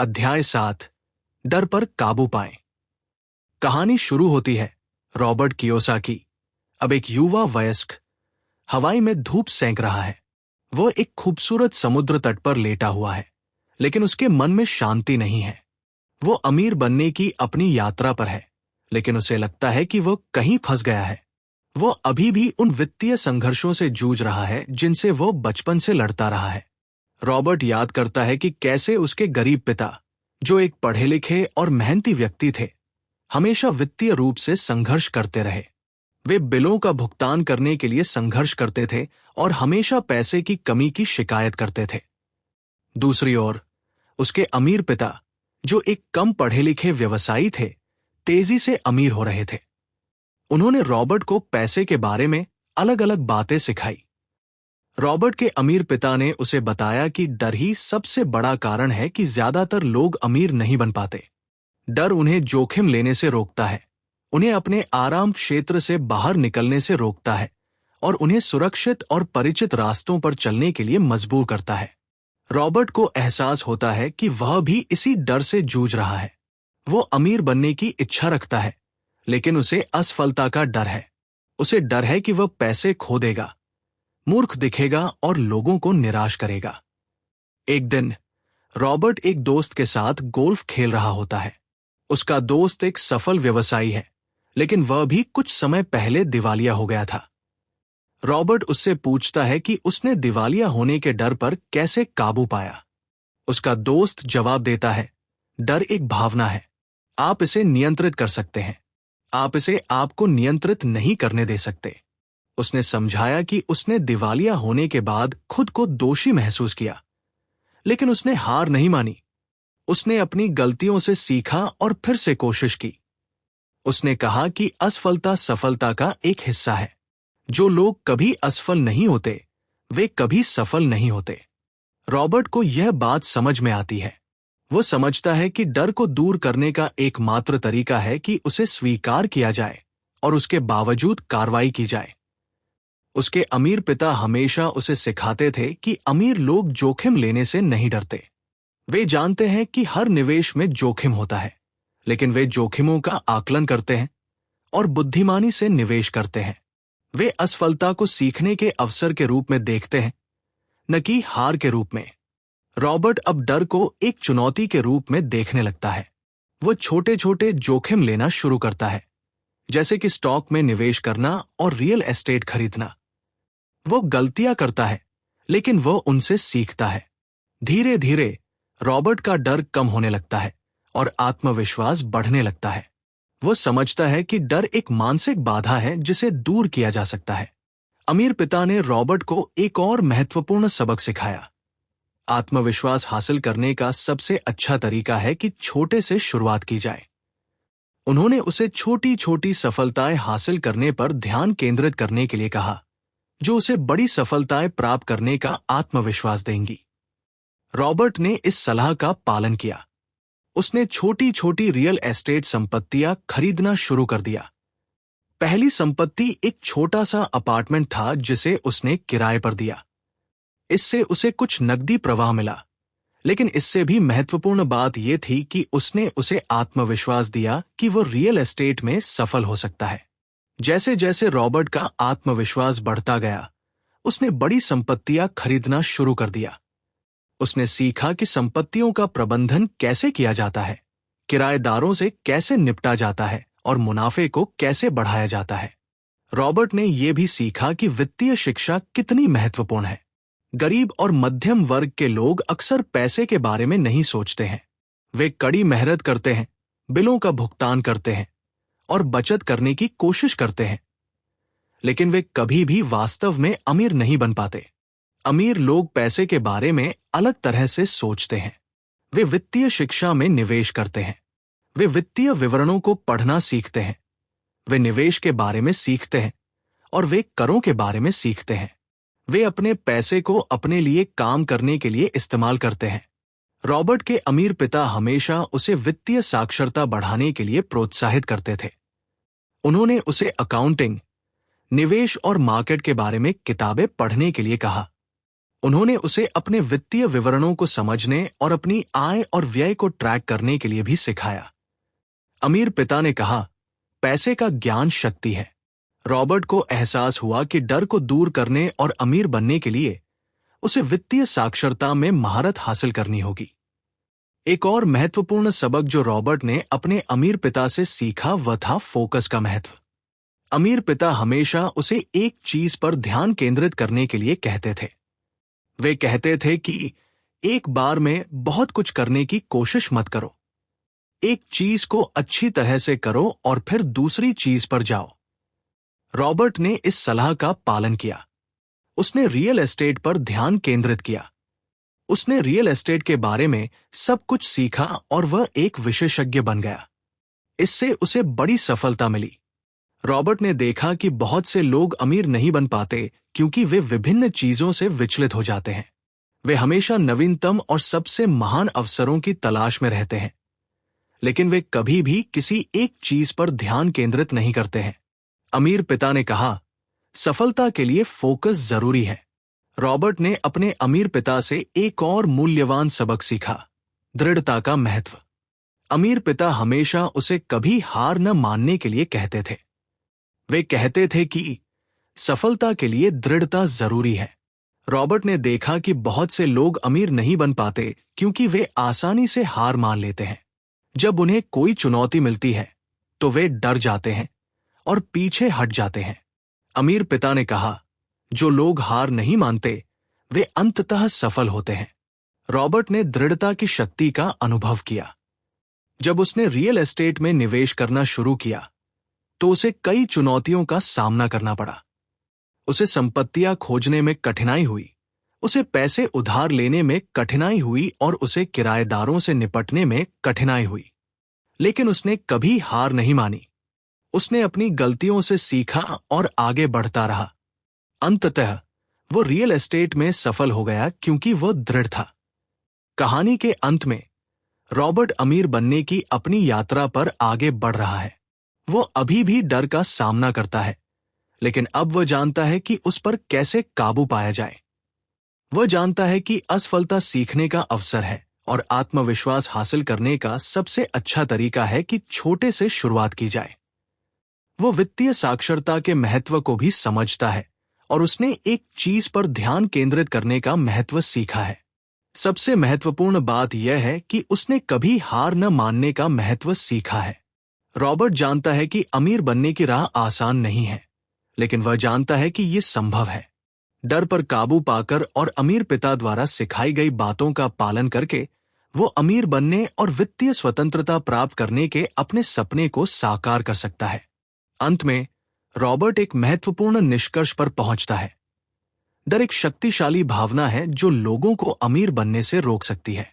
अध्याय 7 डर पर काबू पाएं। कहानी शुरू होती है रॉबर्ट कियोसाकी, अब एक युवा वयस्क, हवाई में धूप सेंक रहा है। वह एक खूबसूरत समुद्र तट पर लेटा हुआ है, लेकिन उसके मन में शांति नहीं है। वो अमीर बनने की अपनी यात्रा पर है, लेकिन उसे लगता है कि वह कहीं फंस गया है। वो अभी भी उन वित्तीय संघर्षों से जूझ रहा है जिनसे वो बचपन से लड़ता रहा है। रॉबर्ट याद करता है कि कैसे उसके गरीब पिता, जो एक पढ़े लिखे और मेहनती व्यक्ति थे, हमेशा वित्तीय रूप से संघर्ष करते रहे। वे बिलों का भुगतान करने के लिए संघर्ष करते थे और हमेशा पैसे की कमी की शिकायत करते थे। दूसरी ओर उसके अमीर पिता, जो एक कम पढ़े लिखे व्यवसायी थे, तेजी से अमीर हो रहे थे। उन्होंने रॉबर्ट को पैसे के बारे में अलग अलग बातें सिखाई। रॉबर्ट के अमीर पिता ने उसे बताया कि डर ही सबसे बड़ा कारण है कि ज्यादातर लोग अमीर नहीं बन पाते। डर उन्हें जोखिम लेने से रोकता है, उन्हें अपने आराम क्षेत्र से बाहर निकलने से रोकता है और उन्हें सुरक्षित और परिचित रास्तों पर चलने के लिए मजबूर करता है। रॉबर्ट को एहसास होता है कि वह भी इसी डर से जूझ रहा है। वो अमीर बनने की इच्छा रखता है, लेकिन उसे असफलता का डर है। उसे डर है कि वह पैसे खो देगा, मूर्ख दिखेगा और लोगों को निराश करेगा। एक दिन रॉबर्ट एक दोस्त के साथ गोल्फ खेल रहा होता है। उसका दोस्त एक सफल व्यवसायी है, लेकिन वह भी कुछ समय पहले दिवालिया हो गया था। रॉबर्ट उससे पूछता है कि उसने दिवालिया होने के डर पर कैसे काबू पाया। उसका दोस्त जवाब देता है, डर एक भावना है, आप इसे नियंत्रित कर सकते हैं, आप इसे आपको नियंत्रित नहीं करने दे सकते। उसने समझाया कि उसने दिवालिया होने के बाद खुद को दोषी महसूस किया, लेकिन उसने हार नहीं मानी। उसने अपनी गलतियों से सीखा और फिर से कोशिश की। उसने कहा कि असफलता सफलता का एक हिस्सा है। जो लोग कभी असफल नहीं होते, वे कभी सफल नहीं होते। रॉबर्ट को यह बात समझ में आती है। वो समझता है कि डर को दूर करने का एकमात्र तरीका है कि उसे स्वीकार किया जाए और उसके बावजूद कार्रवाई की जाए। उसके अमीर पिता हमेशा उसे सिखाते थे कि अमीर लोग जोखिम लेने से नहीं डरते। वे जानते हैं कि हर निवेश में जोखिम होता है, लेकिन वे जोखिमों का आकलन करते हैं और बुद्धिमानी से निवेश करते हैं। वे असफलता को सीखने के अवसर के रूप में देखते हैं, न कि हार के रूप में। रॉबर्ट अब डर को एक चुनौती के रूप में देखने लगता है। वो छोटे छोटे जोखिम लेना शुरू करता है, जैसे कि स्टॉक में निवेश करना और रियल एस्टेट खरीदना। वो गलतियां करता है, लेकिन वो उनसे सीखता है। धीरे धीरे रॉबर्ट का डर कम होने लगता है और आत्मविश्वास बढ़ने लगता है। वो समझता है कि डर एक मानसिक बाधा है जिसे दूर किया जा सकता है। अमीर पिता ने रॉबर्ट को एक और महत्वपूर्ण सबक सिखाया। आत्मविश्वास हासिल करने का सबसे अच्छा तरीका है कि छोटे से शुरुआत की जाए। उन्होंने उसे छोटी छोटी सफलताएं हासिल करने पर ध्यान केंद्रित करने के लिए कहा, जो उसे बड़ी सफलताएं प्राप्त करने का आत्मविश्वास देंगी। रॉबर्ट ने इस सलाह का पालन किया। उसने छोटी छोटी रियल एस्टेट संपत्तियां खरीदना शुरू कर दिया। पहली संपत्ति एक छोटा सा अपार्टमेंट था जिसे उसने किराए पर दिया। इससे उसे कुछ नकदी प्रवाह मिला, लेकिन इससे भी महत्वपूर्ण बात यह थी कि उसने उसे आत्मविश्वास दिया कि वो रियल एस्टेट में सफल हो सकता है। जैसे जैसे रॉबर्ट का आत्मविश्वास बढ़ता गया, उसने बड़ी संपत्तियां खरीदना शुरू कर दिया। उसने सीखा कि संपत्तियों का प्रबंधन कैसे किया जाता है, किराएदारों से कैसे निपटा जाता है और मुनाफे को कैसे बढ़ाया जाता है। रॉबर्ट ने यह भी सीखा कि वित्तीय शिक्षा कितनी महत्वपूर्ण है। गरीब और मध्यम वर्ग के लोग अक्सर पैसे के बारे में नहीं सोचते हैं। वे कड़ी मेहनत करते हैं, बिलों का भुगतान करते हैं और बचत करने की कोशिश करते हैं, लेकिन वे कभी भी वास्तव में अमीर नहीं बन पाते। अमीर लोग पैसे के बारे में अलग तरह से सोचते हैं। वे वित्तीय शिक्षा में निवेश करते हैं, वे वित्तीय विवरणों को पढ़ना सीखते हैं, वे निवेश के बारे में सीखते हैं और वे करों के बारे में सीखते हैं। वे अपने पैसे को अपने लिए काम करने के लिए इस्तेमाल करते हैं। रॉबर्ट के अमीर पिता हमेशा उसे वित्तीय साक्षरता बढ़ाने के लिए प्रोत्साहित करते थे। उन्होंने उसे अकाउंटिंग, निवेश और मार्केट के बारे में किताबें पढ़ने के लिए कहा। उन्होंने उसे अपने वित्तीय विवरणों को समझने और अपनी आय और व्यय को ट्रैक करने के लिए भी सिखाया। अमीर पिता ने कहा, पैसे का ज्ञान शक्ति है। रॉबर्ट को एहसास हुआ कि डर को दूर करने और अमीर बनने के लिए उसे वित्तीय साक्षरता में महारत हासिल करनी होगी। एक और महत्वपूर्ण सबक जो रॉबर्ट ने अपने अमीर पिता से सीखा वह था फोकस का महत्व। अमीर पिता हमेशा उसे एक चीज पर ध्यान केंद्रित करने के लिए कहते थे। वे कहते थे कि एक बार में बहुत कुछ करने की कोशिश मत करो। एक चीज को अच्छी तरह से करो और फिर दूसरी चीज पर जाओ। रॉबर्ट ने इस सलाह का पालन किया। उसने रियल एस्टेट पर ध्यान केंद्रित किया। उसने रियल एस्टेट के बारे में सब कुछ सीखा और वह एक विशेषज्ञ बन गया। इससे उसे बड़ी सफलता मिली। रॉबर्ट ने देखा कि बहुत से लोग अमीर नहीं बन पाते क्योंकि वे विभिन्न चीजों से विचलित हो जाते हैं। वे हमेशा नवीनतम और सबसे महान अवसरों की तलाश में रहते हैं, लेकिन वे कभी भी किसी एक चीज पर ध्यान केंद्रित नहीं करते हैं। अमीर पिता ने कहा, सफलता के लिए फोकस जरूरी है। रॉबर्ट ने अपने अमीर पिता से एक और मूल्यवान सबक सीखा, दृढ़ता का महत्व। अमीर पिता हमेशा उसे कभी हार न मानने के लिए कहते थे। वे कहते थे कि सफलता के लिए दृढ़ता जरूरी है। रॉबर्ट ने देखा कि बहुत से लोग अमीर नहीं बन पाते क्योंकि वे आसानी से हार मान लेते हैं। जब उन्हें कोई चुनौती मिलती है तो वे डर जाते हैं और पीछे हट जाते हैं। अमीर पिता ने कहा, जो लोग हार नहीं मानते वे अंततः सफल होते हैं। रॉबर्ट ने दृढ़ता की शक्ति का अनुभव किया। जब उसने रियल एस्टेट में निवेश करना शुरू किया तो उसे कई चुनौतियों का सामना करना पड़ा। उसे संपत्तियां खोजने में कठिनाई हुई, उसे पैसे उधार लेने में कठिनाई हुई और उसे किराएदारों से निपटने में कठिनाई हुई। लेकिन उसने कभी हार नहीं मानी। उसने अपनी गलतियों से सीखा और आगे बढ़ता रहा। अंततः वो रियल एस्टेट में सफल हो गया क्योंकि वो दृढ़ था। कहानी के अंत में रॉबर्ट अमीर बनने की अपनी यात्रा पर आगे बढ़ रहा है। वो अभी भी डर का सामना करता है, लेकिन अब वह जानता है कि उस पर कैसे काबू पाया जाए। वह जानता है कि असफलता सीखने का अवसर है और आत्मविश्वास हासिल करने का सबसे अच्छा तरीका है कि छोटे से शुरुआत की जाए। वो वित्तीय साक्षरता के महत्व को भी समझता है और उसने एक चीज पर ध्यान केंद्रित करने का महत्व सीखा है। सबसे महत्वपूर्ण बात यह है कि उसने कभी हार न मानने का महत्व सीखा है। रॉबर्ट जानता है कि अमीर बनने की राह आसान नहीं है, लेकिन वह जानता है कि यह संभव है। डर पर काबू पाकर और अमीर पिता द्वारा सिखाई गई बातों का पालन करके वो अमीर बनने और वित्तीय स्वतंत्रता प्राप्त करने के अपने सपने को साकार कर सकता है। अंत में रॉबर्ट एक महत्वपूर्ण निष्कर्ष पर पहुंचता है। डर एक शक्तिशाली भावना है जो लोगों को अमीर बनने से रोक सकती है।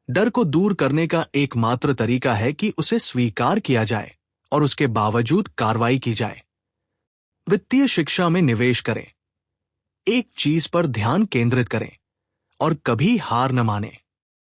डर को दूर करने का एकमात्र तरीका है कि उसे स्वीकार किया जाए और उसके बावजूद कार्रवाई की जाए। वित्तीय शिक्षा में निवेश करें, एक चीज पर ध्यान केंद्रित करें और कभी हार न मानें।